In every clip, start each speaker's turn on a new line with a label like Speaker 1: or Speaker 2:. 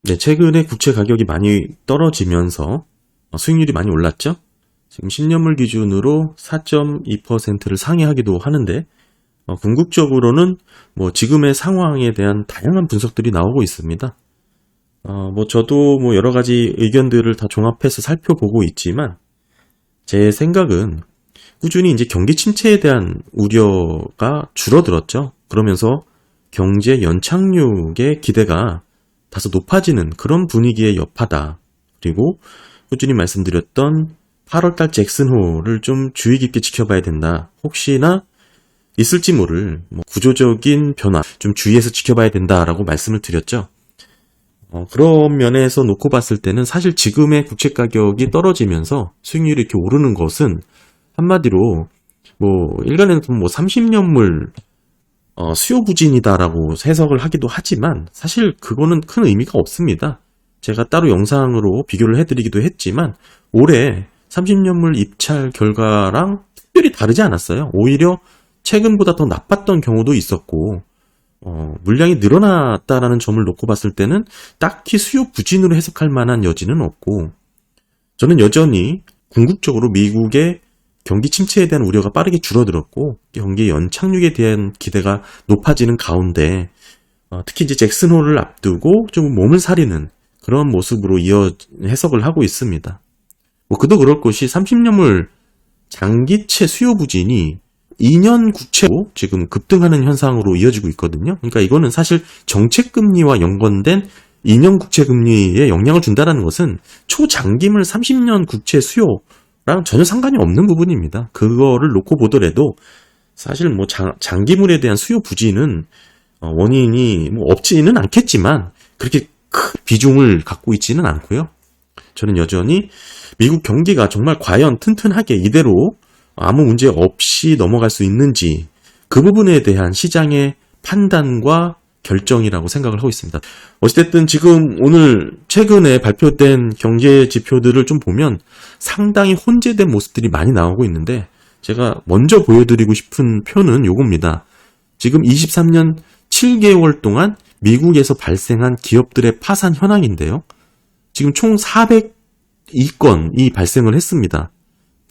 Speaker 1: 네, 최근에 국채 가격이 많이 떨어지면서 수익률이 많이 올랐죠. 지금 10년물 기준으로 4.2%를 상회하기도 하는데 궁극적으로는 뭐 지금의 상황에 대한 다양한 분석들이 나오고 있습니다. 저도 뭐 여러 가지 의견들을 다 종합해서 살펴보고 있지만 제 생각은 꾸준히 이제 경기 침체에 대한 우려가 줄어들었죠. 그러면서 경제 연착륙의 기대가 다소 높아지는 그런 분위기의 여파다. 그리고 꾸준히 말씀드렸던 8월달 잭슨홀을 좀 주의 깊게 지켜봐야 된다. 혹시나 있을지 모를 구조적인 변화 좀 주의해서 지켜봐야 된다라고 말씀을 드렸죠. 그런 면에서 놓고 봤을 때는 사실 지금의 국채 가격이 떨어지면서 수익률이 이렇게 오르는 것은 한마디로 일간에는 30년물 수요 부진이다라고 해석을 하기도 하지만 사실 그거는 큰 의미가 없습니다. 제가 따로 영상으로 비교를 해드리기도 했지만 올해 30년물 입찰 결과랑 특별히 다르지 않았어요. 오히려 최근보다 더 나빴던 경우도 있었고 물량이 늘어났다라는 점을 놓고 봤을 때는 딱히 수요 부진으로 해석할 만한 여지는 없고 저는 여전히 궁극적으로 미국의 경기 침체에 대한 우려가 빠르게 줄어들었고 경기 연착륙에 대한 기대가 높아지는 가운데 특히 이제 잭슨홀을 앞두고 좀 몸을 사리는 그런 모습으로 해석을 하고 있습니다. 그도 그럴 것이 30년물 장기채 수요 부진이 2년 국채로 지금 급등하는 현상으로 이어지고 있거든요. 그러니까 이거는 사실 정책금리와 연관된 2년 국채 금리에 영향을 준다는 것은 초장기물 30년 국채 수요랑 전혀 상관이 없는 부분입니다. 그거를 놓고 보더라도 사실 장기물에 대한 수요 부진은 원인이 없지는 않겠지만 그렇게 큰 비중을 갖고 있지는 않고요. 저는 여전히 미국 경기가 정말 과연 튼튼하게 이대로 아무 문제 없이 넘어갈 수 있는지 그 부분에 대한 시장의 판단과 결정이라고 생각을 하고 있습니다. 어찌됐든 지금 오늘 최근에 발표된 경제 지표들을 좀 보면 상당히 혼재된 모습들이 많이 나오고 있는데 제가 먼저 보여드리고 싶은 표는 요겁니다. 지금 23년 7개월 동안 미국에서 발생한 기업들의 파산 현황인데요. 지금 총 402건이 발생을 했습니다.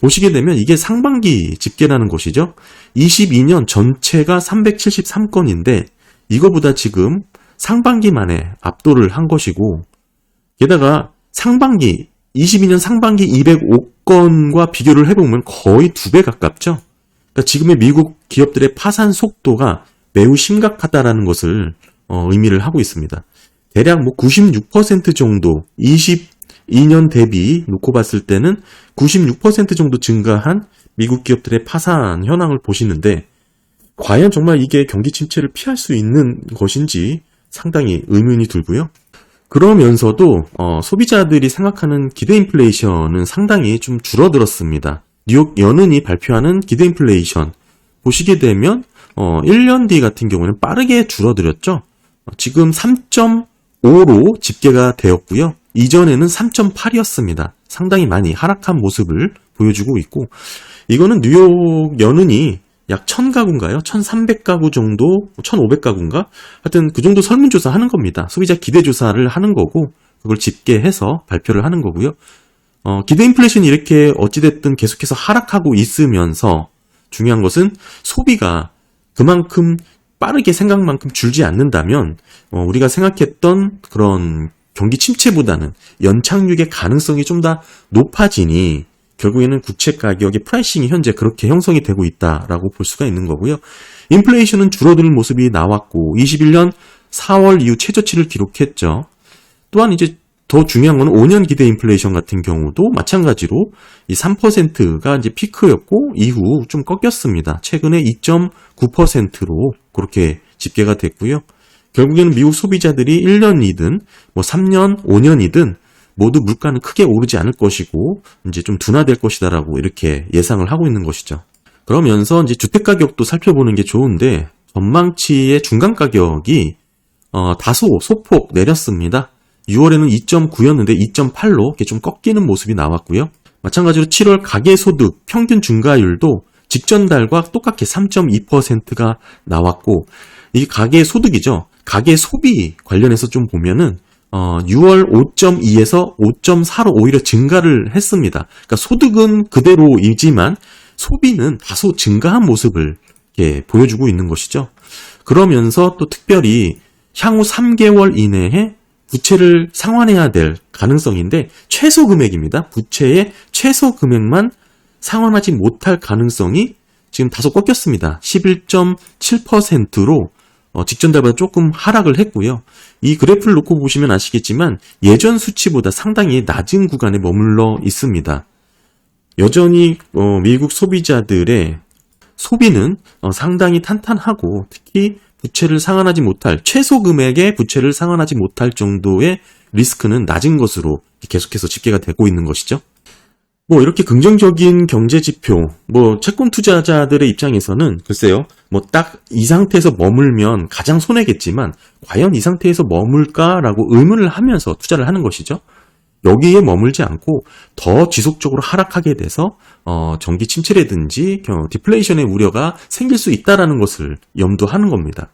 Speaker 1: 보시게 되면 이게 상반기 집계라는 것이죠. 22년 전체가 373건인데 이거보다 지금 상반기 만에 압도를 한 것이고 게다가 22년 상반기 205건과 비교를 해보면 거의 2배 가깝죠. 그러니까 지금의 미국 기업들의 파산 속도가 매우 심각하다라는 것을 의미를 하고 있습니다. 대략 96% 정도 22년 대비 놓고 봤을 때는 96% 정도 증가한 미국 기업들의 파산 현황을 보시는데 과연 정말 이게 경기 침체를 피할 수 있는 것인지 상당히 의문이 들고요. 그러면서도 소비자들이 생각하는 기대 인플레이션은 상당히 좀 줄어들었습니다. 뉴욕 연은이 발표하는 기대 인플레이션 보시게 되면 1년 뒤 같은 경우는 빠르게 줄어들었죠. 지금 3.5로 집계가 되었고요. 이전에는 3.8이었습니다. 상당히 많이 하락한 모습을 보여주고 있고 이거는 뉴욕 연은이 약 1000가구인가요? 1300가구 정도, 1500가구인가? 하여튼 그 정도 설문조사 하는 겁니다. 소비자 기대조사를 하는 거고 그걸 집계해서 발표를 하는 거고요. 기대 인플레이션이 이렇게 어찌됐든 계속해서 하락하고 있으면서 중요한 것은 소비가 그만큼 빠르게 생각만큼 줄지 않는다면 우리가 생각했던 그런 경기 침체보다는 연착륙의 가능성이 좀 더 높아지니 결국에는 국채 가격의 프라이싱이 현재 그렇게 형성이 되고 있다라고 볼 수가 있는 거고요. 인플레이션은 줄어드는 모습이 나왔고 21년 4월 이후 최저치를 기록했죠. 또한 이제 더 중요한 건 5년 기대 인플레이션 같은 경우도 마찬가지로 이 3%가 이제 피크였고 이후 좀 꺾였습니다. 최근에 2.9%로 그렇게 집계가 됐고요. 결국에는 미국 소비자들이 1년이든 3년, 5년이든 모두 물가는 크게 오르지 않을 것이고 이제 좀 둔화될 것이다라고 이렇게 예상을 하고 있는 것이죠. 그러면서 이제 주택 가격도 살펴보는 게 좋은데 전망치의 중간 가격이 다소 소폭 내렸습니다. 6월에는 2.9였는데 2.8로 이렇게 좀 꺾이는 모습이 나왔고요. 마찬가지로 7월 가계소득 평균 증가율도 직전 달과 똑같게 3.2%가 나왔고 이 가계소득이죠. 가계소비 관련해서 좀 보면은 6월 5.2에서 5.4로 오히려 증가를 했습니다. 그러니까 소득은 그대로이지만 소비는 다소 증가한 모습을 보여주고 있는 것이죠. 그러면서 또 특별히 향후 3개월 이내에 부채를 상환해야 될 가능성인데 최소 금액입니다. 부채의 최소 금액만 상환하지 못할 가능성이 지금 다소 꺾였습니다. 11.7%로 직전 달보다 조금 하락을 했고요. 이 그래프를 놓고 보시면 아시겠지만 예전 수치보다 상당히 낮은 구간에 머물러 있습니다. 여전히 미국 소비자들의 소비는 상당히 탄탄하고 특히 부채를 상환하지 못할 최소 금액의 부채를 상환하지 못할 정도의 리스크는 낮은 것으로 계속해서 집계가 되고 있는 것이죠. 이렇게 긍정적인 경제 지표, 채권 투자자들의 입장에서는 글쎄요, 딱 이 상태에서 머물면 가장 손해겠지만, 과연 이 상태에서 머물까라고 의문을 하면서 투자를 하는 것이죠. 여기에 머물지 않고 더 지속적으로 하락하게 돼서, 경기 침체라든지, 디플레이션의 우려가 생길 수 있다라는 것을 염두하는 겁니다.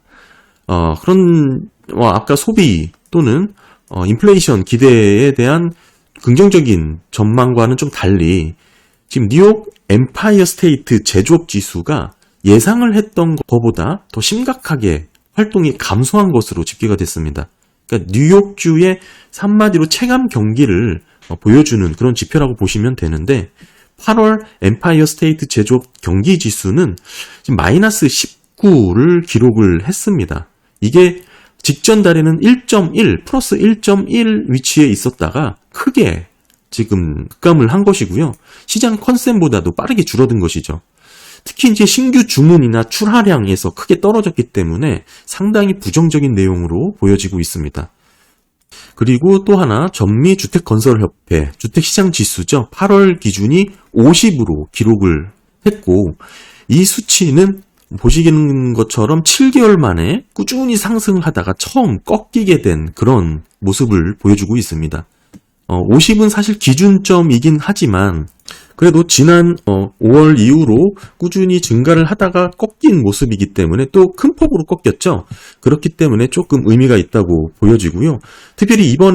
Speaker 1: 아까 소비 또는, 인플레이션 기대에 대한 긍정적인 전망과는 좀 달리 지금 뉴욕 엠파이어 스테이트 제조업 지수가 예상을 했던 것보다 더 심각하게 활동이 감소한 것으로 집계가 됐습니다. 그러니까 뉴욕주의 한마디로 체감 경기를 보여주는 그런 지표라고 보시면 되는데 8월 엠파이어 스테이트 제조업 경기 지수는 지금 마이너스 19를 기록을 했습니다. 이게 직전 달에는 1.1, 플러스 1.1 위치에 있었다가 크게 지금 급감을 한 것이고요. 시장 컨센보다도 빠르게 줄어든 것이죠. 특히 이제 신규 주문이나 출하량에서 크게 떨어졌기 때문에 상당히 부정적인 내용으로 보여지고 있습니다. 그리고 또 하나 전미주택건설협회 주택시장지수죠. 8월 기준이 50으로 기록을 했고 이 수치는 보시는 것처럼 7개월 만에 꾸준히 상승하다가 처음 꺾이게 된 그런 모습을 보여주고 있습니다. 50은 사실 기준점이긴 하지만 그래도 지난 5월 이후로 꾸준히 증가를 하다가 꺾인 모습이기 때문에 또 큰 폭으로 꺾였죠. 그렇기 때문에 조금 의미가 있다고 보여지고요. 특별히 이번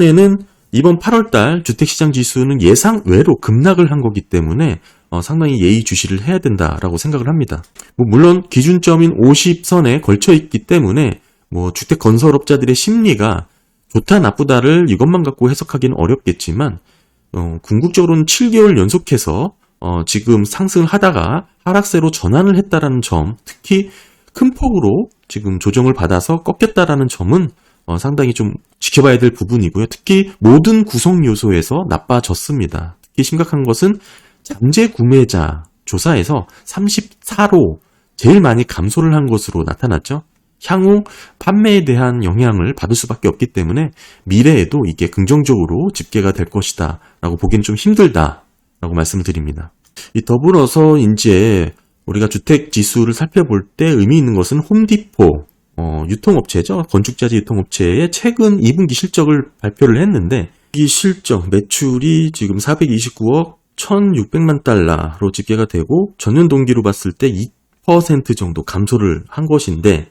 Speaker 1: 8월달 주택시장 지수는 예상 외로 급락을 한 거기 때문에 상당히 예의주시를 해야 된다라고 생각을 합니다. 물론 기준점인 50선에 걸쳐 있기 때문에 주택 건설업자들의 심리가 좋다 나쁘다를 이것만 갖고 해석하기는 어렵겠지만 궁극적으로는 7개월 연속해서 지금 상승을 하다가 하락세로 전환을 했다라는 점, 특히 큰 폭으로 지금 조정을 받아서 꺾였다라는 점은 상당히 좀 지켜봐야 될 부분이고요. 특히 모든 구성 요소에서 나빠졌습니다. 특히 심각한 것은 잠재 구매자 조사에서 34로 제일 많이 감소를 한 것으로 나타났죠. 향후 판매에 대한 영향을 받을 수밖에 없기 때문에 미래에도 이게 긍정적으로 집계가 될 것이다 라고 보기엔 좀 힘들다 라고 말씀을 드립니다. 더불어서 이제 우리가 주택 지수를 살펴볼 때 의미 있는 것은 홈디포 유통업체죠. 건축자재 유통업체의 최근 2분기 실적을 발표를 했는데 이 실적 매출이 지금 429억 1,600만 달러로 집계가 되고 전년 동기로 봤을 때 2% 정도 감소를 한 것인데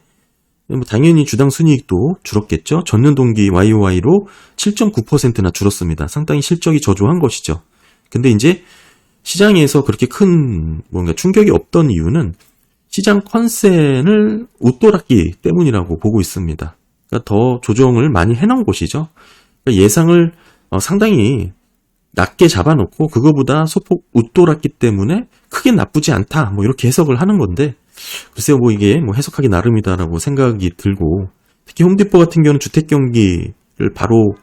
Speaker 1: 당연히 주당 순이익도 줄었겠죠. 전년 동기 YOY로 7.9%나 줄었습니다. 상당히 실적이 저조한 것이죠. 근데 이제 시장에서 그렇게 큰 뭔가 충격이 없던 이유는 시장 컨센을 웃돌았기 때문이라고 보고 있습니다. 그러니까 더 조정을 많이 해놓은 것이죠. 그러니까 예상을 상당히 낮게 잡아놓고 그거보다 소폭 웃돌았기 때문에 크게 나쁘지 않다. 이렇게 해석을 하는 건데 글쎄요, 이게 해석하기 나름이다라고 생각이 들고 특히 홈디포 같은 경우는 주택 경기를 바로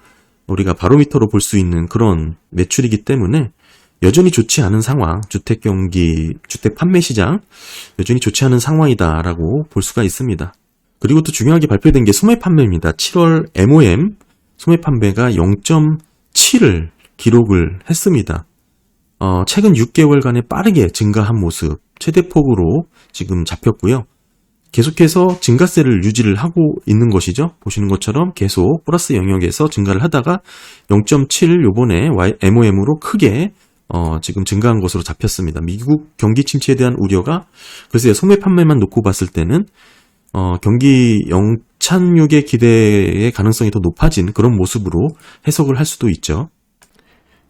Speaker 1: 우리가 바로미터로 볼 수 있는 그런 매출이기 때문에 여전히 좋지 않은 상황, 주택 경기, 주택 판매 시장 여전히 좋지 않은 상황이다라고 볼 수가 있습니다. 그리고 또 중요하게 발표된 게 소매 판매입니다. 7월 MOM 소매 판매가 0.7을 기록을 했습니다. 최근 6개월간에 빠르게 증가한 모습, 최대폭으로 지금 잡혔고요. 계속해서 증가세를 유지를 하고 있는 것이죠. 보시는 것처럼 계속 플러스 영역에서 증가를 하다가 0.7 요번에 MOM으로 크게 지금 증가한 것으로 잡혔습니다. 미국 경기 침체에 대한 우려가 글쎄요, 소매 판매만 놓고 봤을 때는 경기 마찬육의 기대의 가능성이 더 높아진 그런 모습으로 해석을 할 수도 있죠.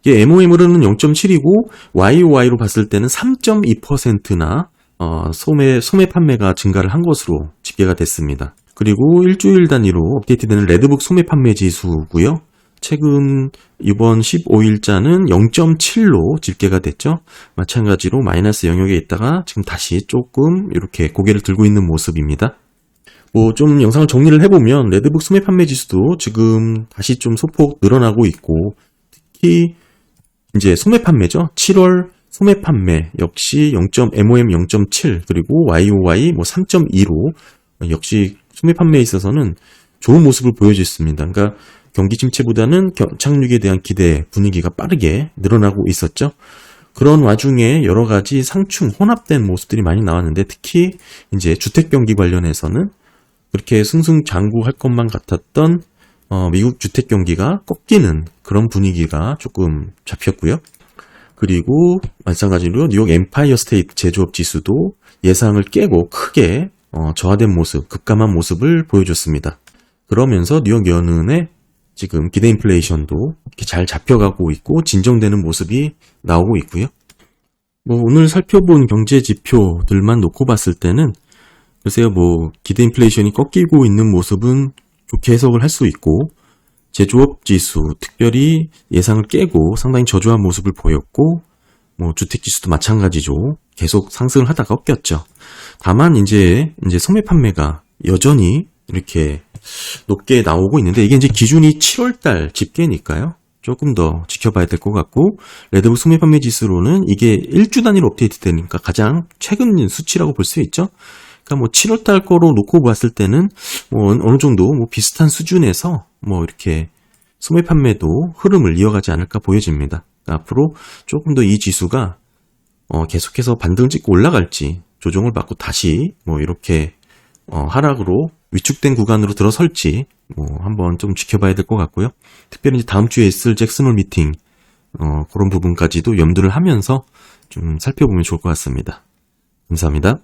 Speaker 1: 이게 MOM으로는 0.7이고 YOY로 봤을 때는 3.2%나 소매 판매가 증가를 한 것으로 집계가 됐습니다. 그리고 일주일 단위로 업데이트되는 레드북 소매 판매 지수고요. 최근 이번 15일자는 0.7로 집계가 됐죠. 마찬가지로 마이너스 영역에 있다가 지금 다시 조금 이렇게 고개를 들고 있는 모습입니다. 좀 영상을 정리를 해보면 레드북 소매 판매 지수도 지금 다시 좀 소폭 늘어나고 있고, 특히 이제 소매 판매죠. 7월 소매 판매 역시 MOM 0.7 그리고 YOY 3.2로 역시 소매 판매에 있어서는 좋은 모습을 보여줬습니다. 그러니까 경기 침체보다는 착륙에 대한 기대 분위기가 빠르게 늘어나고 있었죠. 그런 와중에 여러 가지 상충, 혼합된 모습들이 많이 나왔는데, 특히 이제 주택 경기 관련해서는 그렇게 승승장구할 것만 같았던 미국 주택 경기가 꺾이는 그런 분위기가 조금 잡혔고요. 그리고 마찬가지로 뉴욕 엠파이어 스테이트 제조업 지수도 예상을 깨고 크게 저하된 모습, 급감한 모습을 보여줬습니다. 그러면서 뉴욕 연은의 지금 기대 인플레이션도 이렇게 잘 잡혀가고 있고 진정되는 모습이 나오고 있고요. 오늘 살펴본 경제 지표들만 놓고 봤을 때는 글쎄요, 기대 인플레이션이 꺾이고 있는 모습은 좋게 해석을 할 수 있고, 제조업 지수, 특별히 예상을 깨고 상당히 저조한 모습을 보였고, 주택 지수도 마찬가지죠. 계속 상승을 하다가 꺾였죠. 다만 이제 소매 판매가 여전히 이렇게 높게 나오고 있는데, 이게 이제 기준이 7월달 집계니까요. 조금 더 지켜봐야 될 것 같고, 레드북 소매 판매 지수로는 이게 1주 단위로 업데이트 되니까 가장 최근 수치라고 볼 수 있죠. 그러니까 7월달 거로 놓고 봤을 때는 어느 정도 비슷한 수준에서 이렇게 소매 판매도 흐름을 이어가지 않을까 보여집니다. 그러니까 앞으로 조금 더 이 지수가 계속해서 반등을 찍고 올라갈지, 조정을 받고 다시 이렇게 하락으로 위축된 구간으로 들어설지 한번 좀 지켜봐야 될 것 같고요. 특별히 다음 주에 있을 잭슨홀 미팅 그런 부분까지도 염두를 하면서 좀 살펴보면 좋을 것 같습니다. 감사합니다.